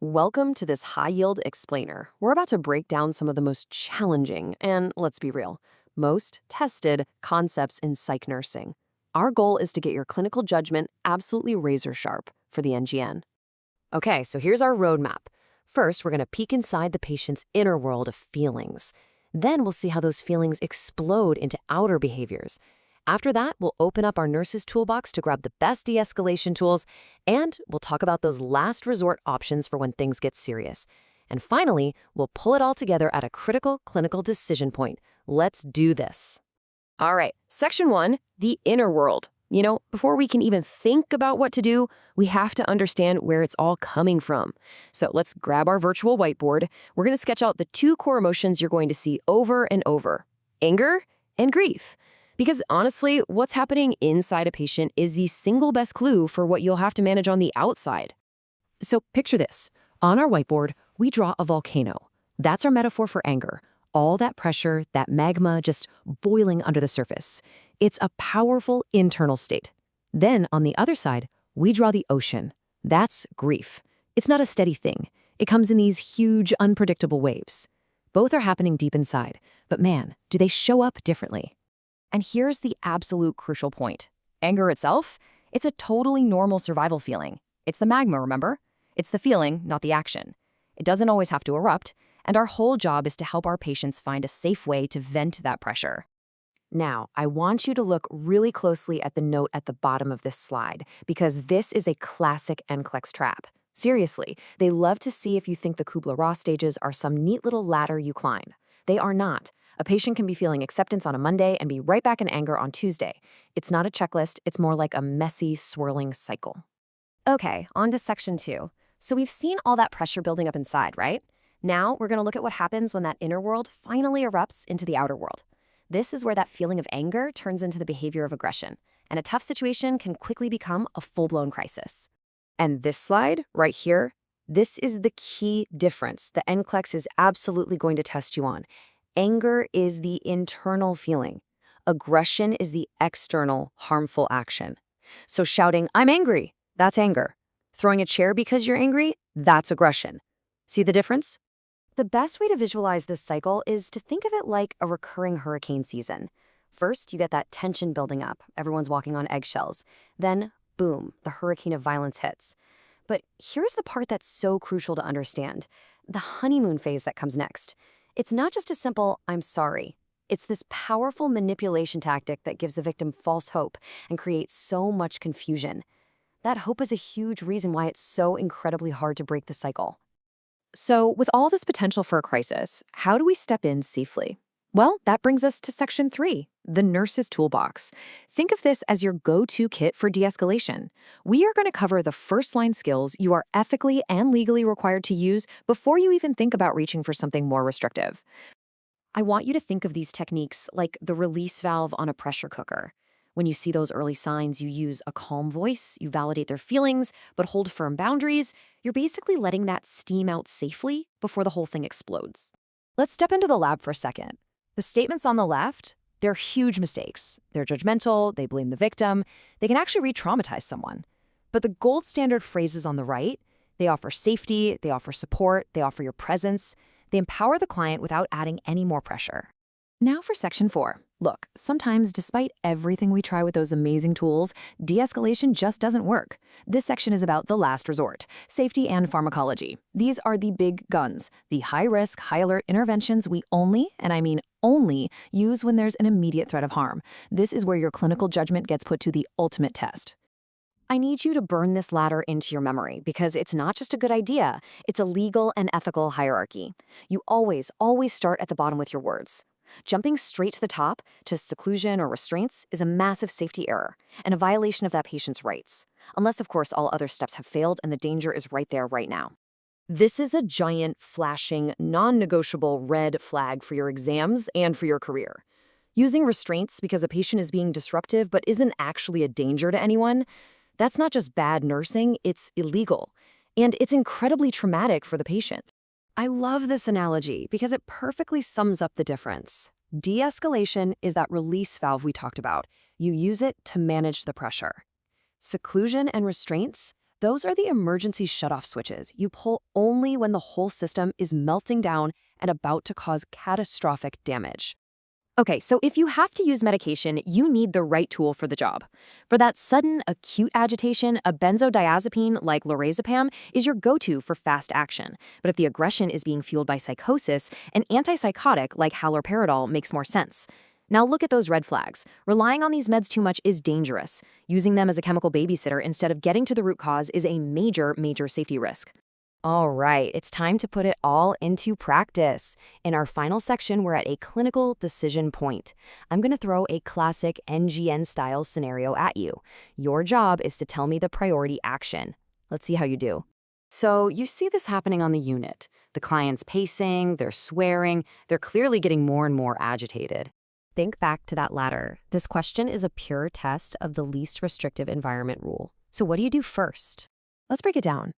Welcome to this high yield explainer. We're about to break down some of the most challenging and, let's be real, most tested concepts in psych nursing. Our goal is to get your clinical judgment absolutely razor sharp for the NGN. Okay, so here's our roadmap. First, we're going to peek inside the patient's inner world of feelings. Then we'll see how those feelings explode into outer behaviors. After that, we'll open up our nurse's toolbox to grab the best de-escalation tools, and we'll talk about those last resort options for when things get serious. And finally, we'll pull it all together at a critical clinical decision point. Let's do this. All right, section 1, the inner world. Before we can even think about what to do, we have to understand where it's all coming from. So let's grab our virtual whiteboard. We're going to sketch out the two core emotions you're going to see over and over: anger and grief. Because honestly, what's happening inside a patient is the single best clue for what you'll have to manage on the outside. So picture this. On our whiteboard, we draw a volcano. That's our metaphor for anger. All that pressure, that magma just boiling under the surface. It's a powerful internal state. Then on the other side, we draw the ocean. That's grief. It's not a steady thing. It comes in these huge, unpredictable waves. Both are happening deep inside, but man, do they show up differently. And here's the absolute crucial point. Anger itself, it's a totally normal survival feeling. It's the magma, remember? It's the feeling, not the action. It doesn't always have to erupt, and our whole job is to help our patients find a safe way to vent that pressure. Now, I want you to look really closely at the note at the bottom of this slide, because this is a classic NCLEX trap. Seriously, they love to see if you think the Kubler-Ross stages are some neat little ladder you climb. They are not. A patient can be feeling acceptance on a Monday and be right back in anger on Tuesday. It's not a checklist, it's more like a messy, swirling cycle. Okay, on to section 2. So we've seen all that pressure building up inside, right? Now we're going to look at what happens when that inner world finally erupts into the outer world. This is where that feeling of anger turns into the behavior of aggression, and a tough situation can quickly become a full-blown crisis. And this slide, right here, this is the key difference the NCLEX is absolutely going to test you on. Anger is the internal feeling. Aggression is the external, harmful action. So shouting, "I'm angry," that's anger. Throwing a chair because you're angry, that's aggression. See the difference? The best way to visualize this cycle is to think of it like a recurring hurricane season. First, you get that tension building up. Everyone's walking on eggshells. Then, boom, the hurricane of violence hits. But here's the part that's so crucial to understand: the honeymoon phase that comes next. It's not just a simple, "I'm sorry." It's this powerful manipulation tactic that gives the victim false hope and creates so much confusion. That hope is a huge reason why it's so incredibly hard to break the cycle. So, with all this potential for a crisis, how do we step in safely? Well, that brings us to section 3, the nurse's toolbox. Think of this as your go-to kit for de-escalation. We are going to cover the first-line skills you are ethically and legally required to use before you even think about reaching for something more restrictive. I want you to think of these techniques like the release valve on a pressure cooker. When you see those early signs, you use a calm voice, you validate their feelings, but hold firm boundaries. You're basically letting that steam out safely before the whole thing explodes. Let's step into the lab for a second. The statements on the left, they're huge mistakes. They're judgmental, they blame the victim, they can actually re-traumatize someone. But the gold standard phrases on the right, they offer safety, they offer support, they offer your presence, they empower the client without adding any more pressure. Now for section 4. Look, sometimes despite everything we try with those amazing tools, de-escalation just doesn't work. This section is about the last resort, safety and pharmacology. These are the big guns, the high-risk, high-alert interventions we only, and I mean only, use when there's an immediate threat of harm. This is where your clinical judgment gets put to the ultimate test. I need you to burn this ladder into your memory because it's not just a good idea, it's a legal and ethical hierarchy. You always start at the bottom with your words. Jumping straight to the top, to seclusion or restraints, is a massive safety error and a violation of that patient's rights. Unless, of course, all other steps have failed and the danger is right there, right now. This is a giant, flashing, non-negotiable red flag for your exams and for your career. Using restraints because a patient is being disruptive but isn't actually a danger to anyone, that's not just bad nursing, it's illegal. And it's incredibly traumatic for the patient. I love this analogy because it perfectly sums up the difference. De-escalation is that release valve we talked about. You use it to manage the pressure. Seclusion and restraints, Those are the emergency shutoff switches you pull only when the whole system is melting down and about to cause catastrophic damage. Okay, so if you have to use medication, you need the right tool for the job. For that sudden, acute agitation, a benzodiazepine like lorazepam is your go-to for fast action. But if the aggression is being fueled by psychosis, an antipsychotic like haloperidol makes more sense. Now look at those red flags. Relying on these meds too much is dangerous. Using them as a chemical babysitter instead of getting to the root cause is a major, major safety risk. All right, it's time to put it all into practice. In our final section, we're at a clinical decision point. I'm going to throw a classic NGN-style scenario at you. Your job is to tell me the priority action. Let's see how you do. So you see this happening on the unit. The client's pacing, they're swearing, they're clearly getting more and more agitated. Think back to that ladder. This question is a pure test of the least restrictive environment rule. So what do you do first? Let's break it down.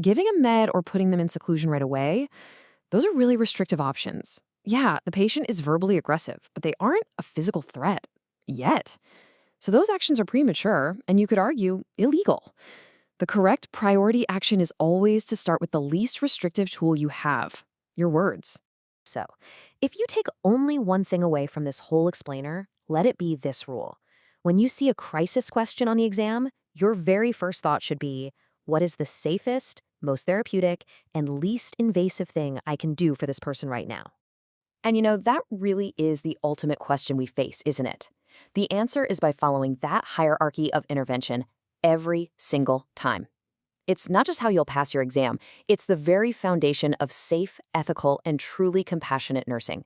Giving a med or putting them in seclusion right away, those are really restrictive options. Yeah, the patient is verbally aggressive, but they aren't a physical threat yet. So those actions are premature, and you could argue illegal. The correct priority action is always to start with the least restrictive tool you have, your words. So, if you take only one thing away from this whole explainer, let it be this rule. When you see a crisis question on the exam, your very first thought should be, what is the safest, most therapeutic, and least invasive thing I can do for this person right now? And you know, that really is the ultimate question we face, isn't it? The answer is by following that hierarchy of intervention every single time. It's not just how you'll pass your exam, it's the very foundation of safe, ethical, and truly compassionate nursing.